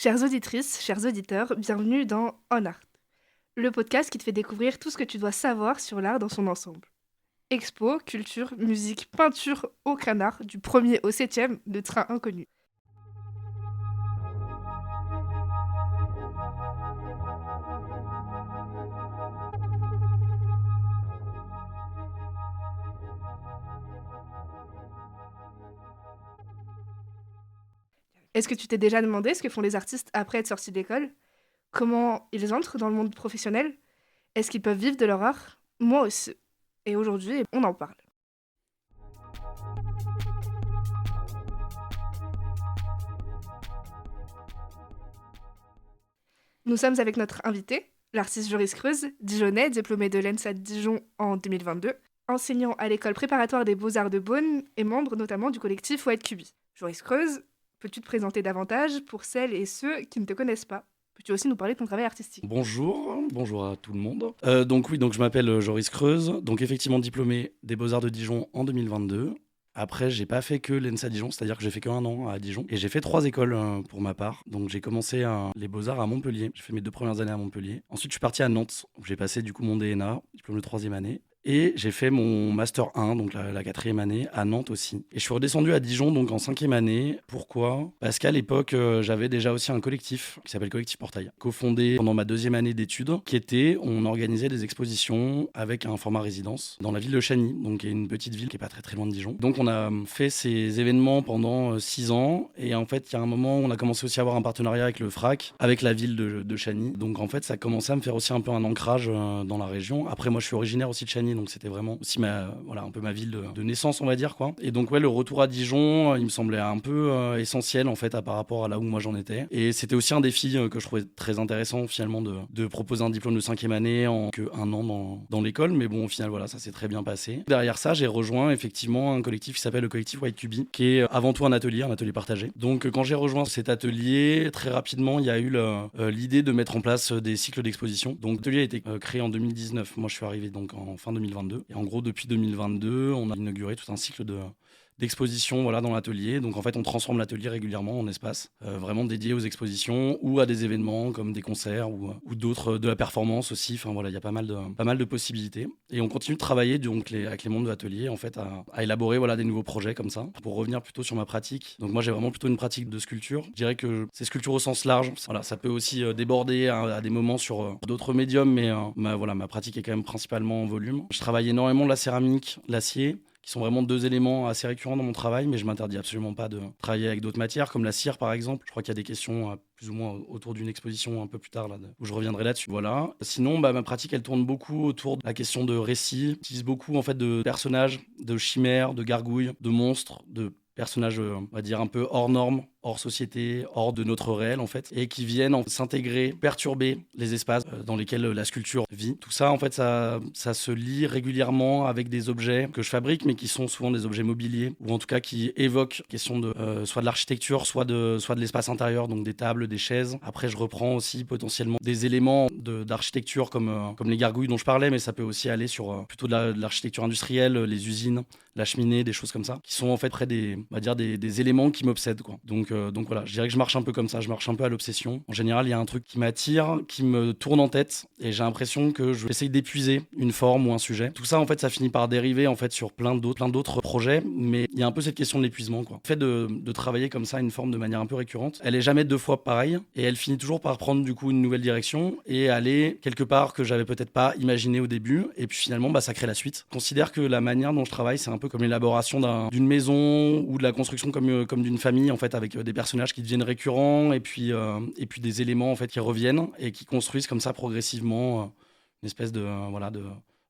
Chères auditrices, chers auditeurs, bienvenue dans On Art, le podcast qui te fait découvrir tout ce que tu dois savoir sur l'art dans son ensemble. Expo, culture, musique, peinture, aucun art, du premier au septième, de train inconnu. Est-ce que tu t'es déjà demandé ce que font les artistes après être sortis de l'école? Comment ils entrent dans le monde professionnel? Est-ce qu'ils peuvent vivre de leur art? Moi aussi. Et aujourd'hui, on en parle. Nous sommes avec notre invité, l'artiste Joris Creuse, dijonnais, diplômé de l'ENSA de Dijon en 2022, enseignant à l'école préparatoire des Beaux-Arts de Beaune et membre notamment du collectif White Cubie. Joris Creuse, peux-tu te présenter davantage pour celles et ceux qui ne te connaissent pas? Peux-tu aussi nous parler de ton travail artistique? Bonjour à tout le monde. Donc je m'appelle Joris Creuse, donc effectivement diplômé des Beaux-Arts de Dijon en 2022. Après, j'ai pas fait que l'ENSA Dijon, c'est-à-dire que j'ai fait qu'un an à Dijon. Et j'ai fait 3 écoles pour ma part. Donc j'ai commencé les Beaux-Arts à Montpellier. J'ai fait mes 2 premières années à Montpellier. Ensuite, je suis parti à Nantes, où j'ai passé du coup mon DNA, diplôme de 3e année. Et j'ai fait mon Master 1, donc la 4e année, à Nantes aussi. Et je suis redescendu à Dijon, donc en 5e année. Pourquoi? Parce qu'à l'époque, j'avais déjà aussi un collectif qui s'appelle Collectif Portail, cofondé pendant ma 2e année d'études, on organisait des expositions avec un format résidence dans la ville de Chagny, donc qui est une petite ville qui est pas très loin de Dijon. Donc on a fait ces événements pendant 6 ans. Et en fait, il y a un moment, on a commencé aussi à avoir un partenariat avec le FRAC, avec la ville de Chagny. Donc en fait, ça a commencé à me faire aussi un peu un ancrage dans la région. Après, moi, je suis originaire aussi de Chagny, donc c'était vraiment aussi un peu ma ville de naissance, on va dire, quoi. Et donc ouais, le retour à Dijon, il me semblait un peu essentiel en fait par rapport à là où moi j'en étais. Et c'était aussi un défi que je trouvais très intéressant finalement de proposer un diplôme de 5e année en que un an dans l'école. Mais bon, au final, voilà, ça s'est très bien passé. Derrière ça, j'ai rejoint effectivement un collectif qui s'appelle le collectif White Cubie, qui est avant tout un atelier partagé. Donc quand j'ai rejoint cet atelier, très rapidement, il y a eu l'idée de mettre en place des cycles d'exposition. Donc l'atelier a été créé en 2019. Moi, je suis arrivé donc en fin 2022. Et en gros, depuis 2022, on a inauguré tout un cycle d'exposition voilà, dans l'atelier. Donc en fait, on transforme l'atelier régulièrement en espace vraiment dédié aux expositions ou à des événements comme des concerts ou d'autres, de la performance aussi. Enfin voilà, il y a pas mal de possibilités. Et on continue de travailler donc avec les membres de l'atelier en fait à élaborer voilà, des nouveaux projets comme ça. Pour revenir plutôt sur ma pratique, donc moi j'ai vraiment plutôt une pratique de sculpture. Je dirais que c'est sculpture au sens large. Voilà, ça peut aussi déborder à des moments sur d'autres médiums, mais ma pratique est quand même principalement en volume. Je travaille énormément la céramique, l'acier, qui sont vraiment 2 éléments assez récurrents dans mon travail, mais je m'interdis absolument pas de travailler avec d'autres matières, comme la cire par exemple. Je crois qu'il y a des questions plus ou moins autour d'une exposition un peu plus tard, où je reviendrai là-dessus. Voilà. Sinon, ma pratique, elle tourne beaucoup autour de la question de récit. J'utilise beaucoup en fait de personnages, de chimères, de gargouilles, de monstres, de personnages, on va dire, un peu hors normes, hors société, hors de notre réel en fait, et qui viennent s'intégrer, perturber les espaces dans lesquels la sculpture vit. Tout ça en fait, ça se lie régulièrement avec des objets que je fabrique, mais qui sont souvent des objets mobiliers, ou en tout cas qui évoquent la question de soit de l'architecture, soit de l'espace intérieur, donc des tables, des chaises. Après, je reprends aussi potentiellement des éléments d'architecture comme les gargouilles dont je parlais, mais ça peut aussi aller sur plutôt de l'architecture industrielle, les usines, la cheminée, des choses comme ça, qui sont en fait près des éléments qui m'obsèdent, quoi. Donc voilà, je dirais que je marche un peu comme ça, je marche un peu à l'obsession. En général, il y a un truc qui m'attire, qui me tourne en tête, et j'ai l'impression que je vais essayer d'épuiser une forme ou un sujet. Tout ça, en fait, ça finit par dériver en fait sur plein d'autres projets, mais il y a un peu cette question de l'épuisement, quoi. Le fait de travailler comme ça une forme de manière un peu récurrente, elle est jamais 2 fois pareille, et elle finit toujours par prendre du coup une nouvelle direction et aller quelque part que j'avais peut-être pas imaginé au début, et puis finalement, ça crée la suite. Je considère que la manière dont je travaille, c'est un peu comme l'élaboration d'une maison ou de la construction comme d'une famille en fait, avec des personnages qui deviennent récurrents et puis des éléments en fait qui reviennent et qui construisent comme ça progressivement une espèce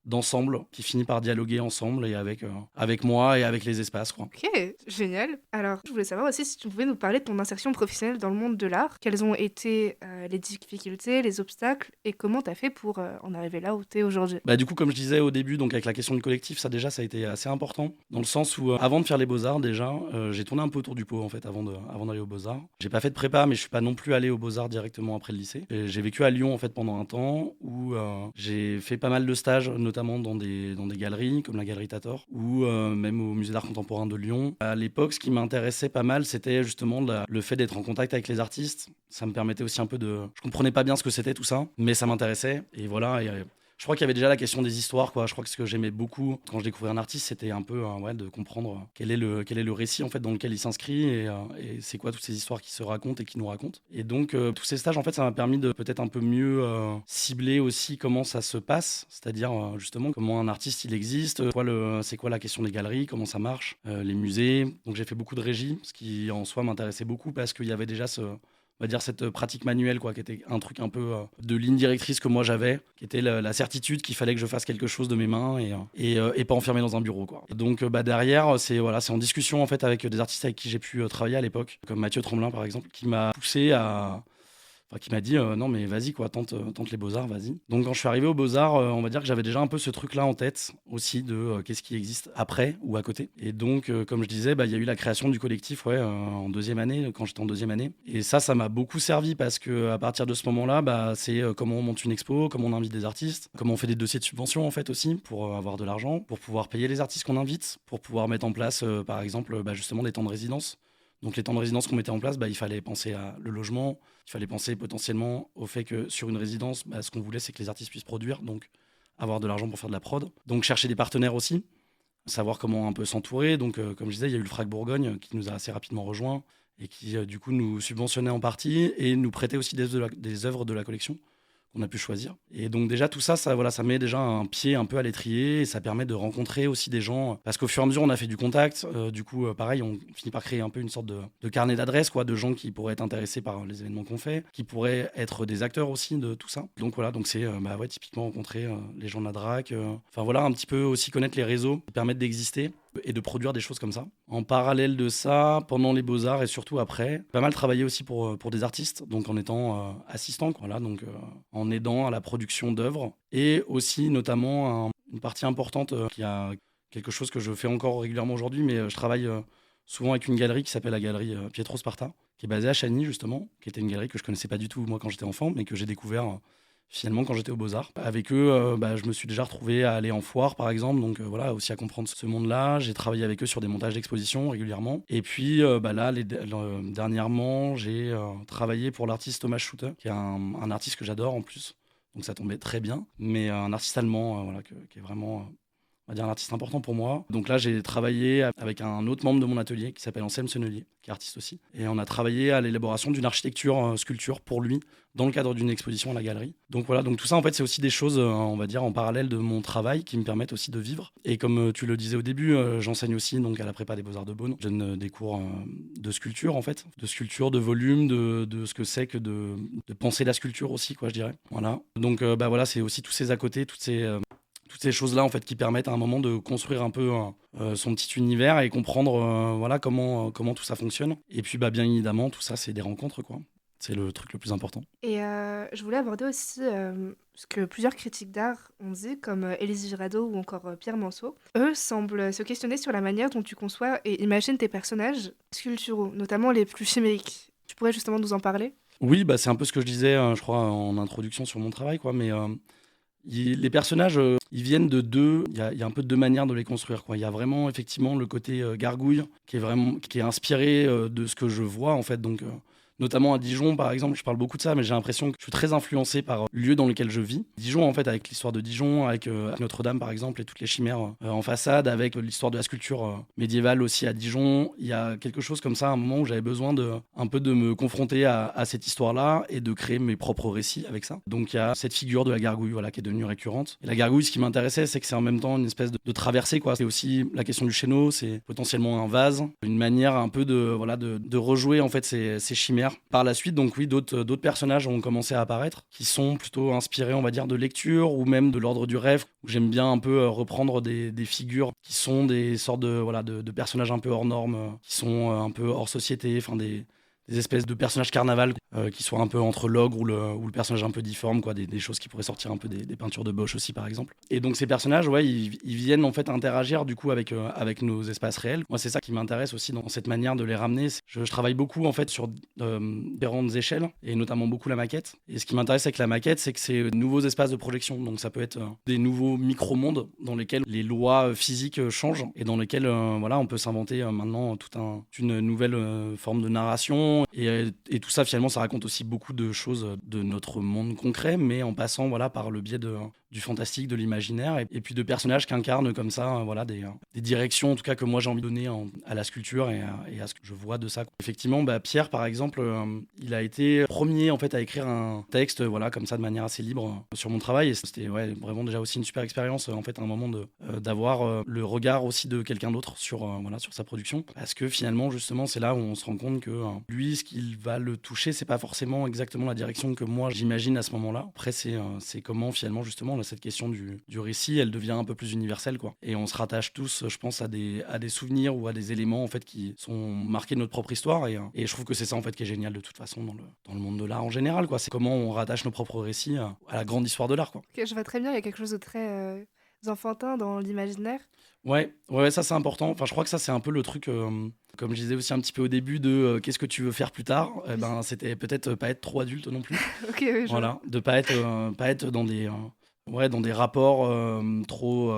d'ensemble qui finit par dialoguer ensemble et avec moi et avec les espaces, quoi. Ok, génial. Alors, je voulais savoir aussi si tu pouvais nous parler de ton insertion professionnelle dans le monde de l'art. Quelles ont été les difficultés, les obstacles, et comment t'as fait pour en arriver là où t'es aujourd'hui? Du coup, comme je disais au début, donc avec la question du collectif, ça déjà, ça a été assez important, dans le sens où, avant de faire les Beaux-Arts, déjà, j'ai tourné un peu autour du pot, en fait, avant d'aller aux Beaux-Arts. J'ai pas fait de prépa, mais je suis pas non plus allé aux Beaux-Arts directement après le lycée. Et j'ai vécu à Lyon, en fait, pendant un temps, où j'ai fait pas mal de stages, notamment notamment dans des galeries comme la Galerie Tator ou même au Musée d'Art Contemporain de Lyon. À l'époque, ce qui m'intéressait pas mal, c'était justement le fait d'être en contact avec les artistes. Ça me permettait aussi un peu de... Je comprenais pas bien ce que c'était tout ça, mais ça m'intéressait. Et voilà, je crois qu'il y avait déjà la question des histoires, quoi. Je crois que ce que j'aimais beaucoup quand je découvrais un artiste, c'était un peu de comprendre quel est le récit en fait dans lequel il s'inscrit et c'est quoi toutes ces histoires qui se racontent et qui nous racontent. Et donc tous ces stages en fait, ça m'a permis de peut-être un peu mieux cibler aussi comment ça se passe, c'est-à-dire justement comment un artiste il existe, c'est quoi la question des galeries, comment ça marche, les musées. Donc j'ai fait beaucoup de régie, ce qui en soi m'intéressait beaucoup parce qu'il y avait déjà on va dire cette pratique manuelle, quoi, qui était un truc un peu de ligne directrice que moi j'avais, qui était la certitude qu'il fallait que je fasse quelque chose de mes mains et pas enfermé dans un bureau, quoi. Et donc derrière, c'est en discussion en fait avec des artistes avec qui j'ai pu travailler à l'époque, comme Mathieu Tremblin par exemple, qui m'a poussé qui m'a dit non mais vas-y quoi, tente les Beaux-Arts, vas-y. Donc quand je suis arrivé aux Beaux-Arts, on va dire que j'avais déjà un peu ce truc là en tête aussi de qu'est-ce qui existe après ou à côté. Et donc comme je disais, il y a eu la création du collectif en deuxième année, quand j'étais en deuxième année. Et ça m'a beaucoup servi parce que à partir de ce moment-là, c'est comment on monte une expo, comment on invite des artistes, comment on fait des dossiers de subvention en fait aussi pour avoir de l'argent, pour pouvoir payer les artistes qu'on invite, pour pouvoir mettre en place par exemple justement des temps de résidence. Donc les temps de résidence qu'on mettait en place, il fallait penser à le logement, il fallait penser potentiellement au fait que sur une résidence, ce qu'on voulait, c'est que les artistes puissent produire, donc avoir de l'argent pour faire de la prod. Donc chercher des partenaires aussi, savoir comment un peu s'entourer. Donc comme je disais, il y a eu le FRAC Bourgogne qui nous a assez rapidement rejoints et qui du coup nous subventionnait en partie et nous prêtait aussi des œuvres de la collection qu'on a pu choisir. Et donc déjà tout ça met déjà un pied un peu à l'étrier et ça permet de rencontrer aussi des gens parce qu'au fur et à mesure on a fait du contact, du coup pareil on finit par créer un peu une sorte de carnet d'adresses quoi, de gens qui pourraient être intéressés par les événements qu'on fait, qui pourraient être des acteurs aussi de tout ça. Donc voilà, donc c'est typiquement rencontrer les gens de la DRAC, un petit peu aussi connaître les réseaux qui permettent d'exister et de produire des choses comme ça. En parallèle de ça, pendant les Beaux-Arts et surtout après, pas mal travaillé aussi pour des artistes, donc en étant assistant, donc en aidant à la production d'œuvres et aussi notamment une partie importante qui a quelque chose que je fais encore régulièrement aujourd'hui, mais je travaille souvent avec une galerie qui s'appelle la galerie Pietro Sparta, qui est basée à Chagny justement, qui était une galerie que je connaissais pas du tout moi quand j'étais enfant, mais que j'ai découvert finalement quand j'étais aux Beaux-Arts. Avec eux, je me suis déjà retrouvé à aller en foire par exemple, donc aussi à comprendre ce monde-là. J'ai travaillé avec eux sur des montages d'expositions régulièrement. Et puis dernièrement, j'ai travaillé pour l'artiste Thomas Schutte, qui est un artiste que j'adore en plus, donc ça tombait très bien, mais un artiste allemand qui est vraiment... on va dire un artiste important pour moi. Donc là, j'ai travaillé avec un autre membre de mon atelier qui s'appelle Anselme Sennelier, qui est artiste aussi. Et on a travaillé à l'élaboration d'une architecture sculpture pour lui, dans le cadre d'une exposition à la galerie. Donc voilà, donc tout ça, en fait, c'est aussi des choses, on va dire, en parallèle de mon travail qui me permettent aussi de vivre. Et comme tu le disais au début, j'enseigne aussi donc, à la prépa des Beaux-Arts de Beaune. Je donne des cours de sculpture, en fait. De sculpture, de volume, de ce que c'est que de penser la sculpture aussi, quoi, je dirais. Voilà. Donc c'est aussi tous ces à côté, toutes ces choses-là en fait qui permettent à un moment de construire un peu son petit univers et comprendre comment tout ça fonctionne. Et puis bien évidemment tout ça c'est des rencontres quoi. C'est le truc le plus important. Et je voulais aborder aussi ce que plusieurs critiques d'art ont dit, comme Élisée Girardot ou encore Pierre Manceau. Eux semblent se questionner sur la manière dont tu conçois et imagines tes personnages sculpturaux, notamment les plus chimériques. Tu pourrais justement nous en parler ? Oui, c'est un peu ce que je disais, je crois, en introduction sur mon travail, quoi. Mais les personnages, ils viennent de deux. Il y a un peu deux manières de les construire, quoi. Il y a vraiment effectivement le côté gargouille qui est inspiré de ce que je vois en fait. Donc notamment à Dijon, par exemple, je parle beaucoup de ça, mais j'ai l'impression que je suis très influencé par le lieu dans lequel je vis. Dijon, en fait, avec l'histoire de Dijon, avec Notre-Dame, par exemple, et toutes les chimères en façade, avec l'histoire de la sculpture médiévale aussi à Dijon. Il y a quelque chose comme ça, à un moment où j'avais besoin un peu de me confronter à cette histoire-là et de créer mes propres récits avec ça. Donc il y a cette figure de la gargouille, qui est devenue récurrente. Et la gargouille, ce qui m'intéressait, c'est que c'est en même temps une espèce de traversée, quoi. C'est aussi la question du chéneau, c'est potentiellement un vase, une manière un peu de rejouer en fait ces chimères. Par la suite, donc oui, d'autres personnages ont commencé à apparaître qui sont plutôt inspirés, on va dire, de lecture ou même de l'ordre du rêve, où j'aime bien un peu reprendre des figures qui sont des sortes de personnages un peu hors normes, qui sont un peu hors société, des des espèces de personnages carnaval qui soient un peu entre l'ogre ou le personnage un peu difforme, quoi, des choses qui pourraient sortir un peu des peintures de Bosch aussi, par exemple. Et donc ces personnages, ouais, ils viennent en fait interagir du coup avec nos espaces réels. Moi, c'est ça qui m'intéresse aussi dans cette manière de les ramener. Je travaille beaucoup en fait sur différentes échelles et notamment beaucoup la maquette. Et ce qui m'intéresse avec la maquette, c'est que c'est de nouveaux espaces de projection. Donc ça peut être des nouveaux micro-mondes dans lesquels les lois physiques changent et dans lesquels voilà, on peut s'inventer maintenant une nouvelle forme de narration. Et tout ça, finalement, ça raconte aussi beaucoup de choses de notre monde concret, mais en passant voilà, par le biais du fantastique, de l'imaginaire, et puis de personnages qui incarnent comme ça voilà, des directions, en tout cas, que moi j'ai envie de donner à la sculpture et à ce que je vois de ça. Effectivement, Pierre, par exemple, il a été premier en fait, à écrire un texte voilà, comme ça, de manière assez libre sur mon travail, et c'était vraiment déjà aussi une super expérience, en fait, à un moment d'avoir le regard aussi de quelqu'un d'autre sur sa production, parce que finalement, justement, c'est là où on se rend compte que lui, ce qu'il va le toucher, c'est pas forcément exactement la direction que moi j'imagine à ce moment-là. Après, c'est comment finalement, justement, cette question du récit, elle devient un peu plus universelle, quoi. Et on se rattache tous, je pense, à des souvenirs ou à des éléments en fait qui sont marqués de notre propre histoire. Et je trouve que c'est ça en fait qui est génial de toute façon dans le monde de l'art en général, quoi. C'est comment on rattache nos propres récits à la grande histoire de l'art, quoi. Ok, je vois très bien, il y a quelque chose de très enfantin dans l'imaginaire. Ouais, ça c'est important. Enfin, je crois que ça c'est un peu le truc, comme je disais aussi un petit peu au début, de qu'est-ce que tu veux faire plus tard. C'était peut-être pas être trop adulte non plus. Ok, oui, je vois. Voilà, de pas être dans des rapports trop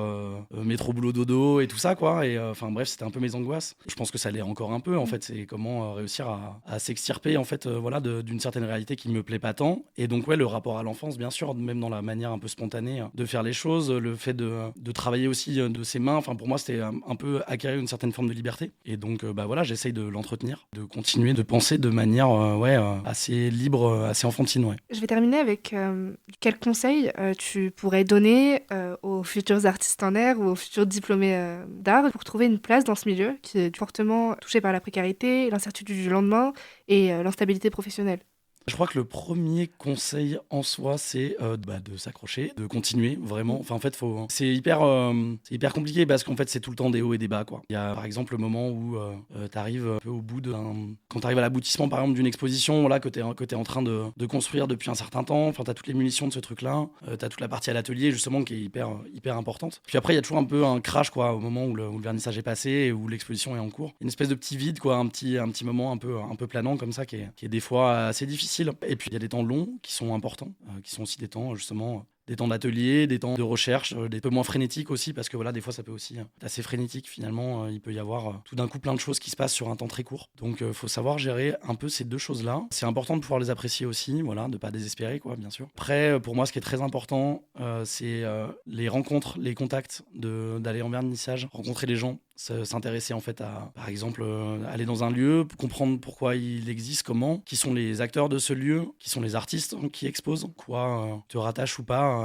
métro boulot dodo et tout ça, quoi. Et enfin bref, c'était un peu mes angoisses. Je pense que ça l'est encore un peu, en fait. C'est comment réussir à s'extirper, en fait, voilà, d'une certaine réalité qui me plaît pas tant. Et donc le rapport à l'enfance, bien sûr, même dans la manière un peu spontanée de faire les choses, le fait de travailler aussi de ses mains. Enfin, pour moi, c'était un peu acquérir une certaine forme de liberté. Et donc voilà, j'essaye de l'entretenir, de continuer de penser de manière assez libre, assez enfantine, ouais. Je vais terminer avec quels conseils tu pourrais donner aux futurs artistes en art ou aux futurs diplômés d'art pour trouver une place dans ce milieu qui est fortement touché par la précarité, l'incertitude du lendemain et l'instabilité professionnelle. Je crois que le premier conseil en soi, c'est de s'accrocher, de continuer vraiment. Enfin, en fait, c'est hyper compliqué parce qu'en fait, c'est tout le temps des hauts et des bas, quoi. Il y a par exemple le moment où tu arrives un peu au bout quand tu arrives à l'aboutissement, par exemple, d'une exposition voilà, que tu es en train de construire depuis un certain temps. Enfin, tu as toutes les munitions de ce truc-là. Tu as toute la partie à l'atelier, justement, qui est hyper importante. Puis après, il y a toujours un peu un crash, quoi, au moment où le vernissage est passé et où l'exposition est en cours. Une espèce de petit vide, quoi, un petit moment un peu planant comme ça, qui est des fois assez difficile. Et puis il y a des temps longs qui sont importants, qui sont aussi des temps justement des temps d'atelier, des temps de recherche, des peu moins frénétiques aussi, parce que voilà, des fois ça peut aussi être assez frénétique finalement. Il peut y avoir tout d'un coup plein de choses qui se passent sur un temps très court. Donc faut savoir gérer un peu ces deux choses-là. C'est important de pouvoir les apprécier aussi, voilà, de pas désespérer, quoi, bien sûr. Après, pour moi, ce qui est très important, c'est les rencontres, les contacts, d'aller en vernissage, rencontrer les gens, s'intéresser en fait à, par exemple, aller dans un lieu, comprendre pourquoi il existe, comment, qui sont les acteurs de ce lieu, qui sont les artistes qui exposent, quoi te rattache ou pas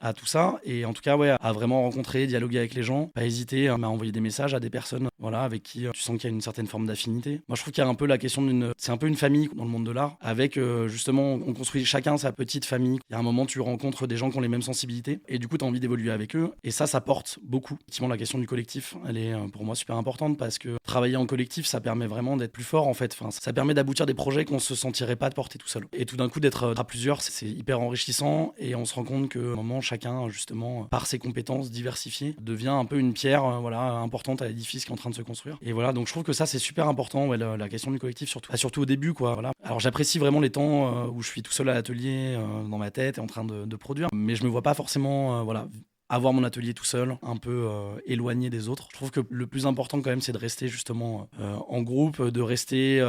à tout ça, et en tout cas à vraiment rencontrer, dialoguer avec les gens, pas hésiter à envoyer des messages à des personnes voilà, avec qui tu sens qu'il y a une certaine forme d'affinité. Moi je trouve qu'il y a un peu la question c'est un peu une famille dans le monde de l'art, avec justement on construit chacun sa petite famille. Il y a un moment tu rencontres des gens qui ont les mêmes sensibilités et du coup tu as envie d'évoluer avec eux, et ça porte beaucoup. Effectivement, la question du collectif, elle est pour moi super importante, parce que travailler en collectif, ça permet vraiment d'être plus fort en fait. Enfin, ça permet d'aboutir des projets qu'on se sentirait pas de porter tout seul, et tout d'un coup d'être à plusieurs, c'est hyper enrichissant, et on se rend compte que moment chacun, justement, par ses compétences diversifiées, devient un peu une pierre importante à l'édifice qui est en train de se construire. Et voilà, donc je trouve que ça, c'est super important, la question du collectif, surtout au début, quoi. Voilà. Alors j'apprécie vraiment les temps où je suis tout seul à l'atelier, dans ma tête, et en train de produire, mais je me vois pas forcément avoir mon atelier tout seul, un peu éloigné des autres. Je trouve que le plus important quand même, c'est de rester justement en groupe, de rester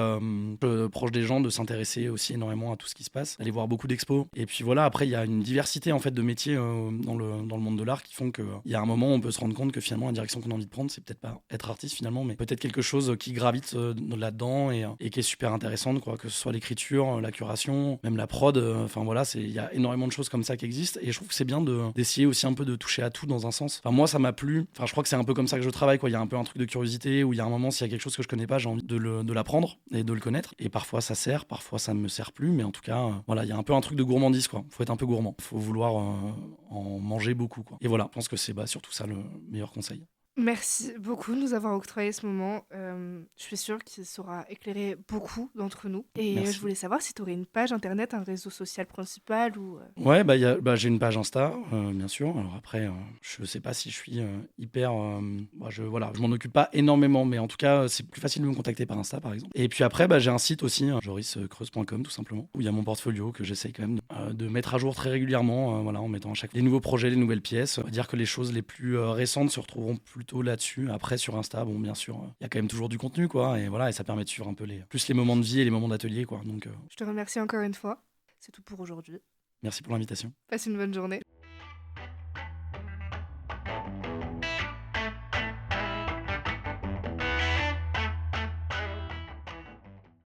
proche des gens, de s'intéresser aussi énormément à tout ce qui se passe, d'aller voir beaucoup d'expos. Et puis voilà, après il y a une diversité en fait de métiers dans le monde de l'art qui font qu'il y a un moment où on peut se rendre compte que finalement la direction qu'on a envie de prendre, c'est peut-être pas être artiste finalement, mais peut-être quelque chose qui gravite là-dedans et qui est super intéressante, quoi, que ce soit l'écriture, la curation, même la prod. Enfin voilà, il y a énormément de choses comme ça qui existent, et je trouve que c'est bien d'essayer aussi un peu de toucher à tout dans un sens. Enfin, moi ça m'a plu, enfin je crois que c'est un peu comme ça que je travaille, quoi. Il y a un peu un truc de curiosité où il y a un moment, s'il y a quelque chose que je connais pas, j'ai envie de l'apprendre et de le connaître, et parfois ça sert, parfois ça ne me sert plus, mais en tout cas voilà, il y a un peu un truc de gourmandise, quoi. Faut être un peu gourmand, faut vouloir en manger beaucoup, quoi. Et voilà, je pense que c'est surtout ça le meilleur conseil. Merci beaucoup de nous avoir octroyé ce moment. Je suis sûre qu'il saura éclairer beaucoup d'entre nous. Et je Merci. voulais savoir si tu aurais une page internet, un réseau social principal ou... Ouais, j'ai une page Insta, bien sûr. Alors après, je sais pas si je suis hyper. Je m'en occupe pas énormément, mais en tout cas, c'est plus facile de me contacter par Insta, par exemple. Et puis après, j'ai un site aussi, joriscreuse.com, tout simplement, où il y a mon portfolio que j'essaye quand même de mettre à jour très régulièrement, en mettant à chaque les nouveaux projets, les nouvelles pièces. On va dire que les choses les plus récentes se retrouveront plutôt là-dessus. Après, sur Insta, bon, bien sûr, il y a quand même toujours du contenu, quoi. Et voilà, et ça permet de suivre un peu plus les moments de vie et les moments d'atelier, quoi. Donc, Je te remercie encore une fois. C'est tout pour aujourd'hui. merci pour l'invitation. Passe une bonne journée.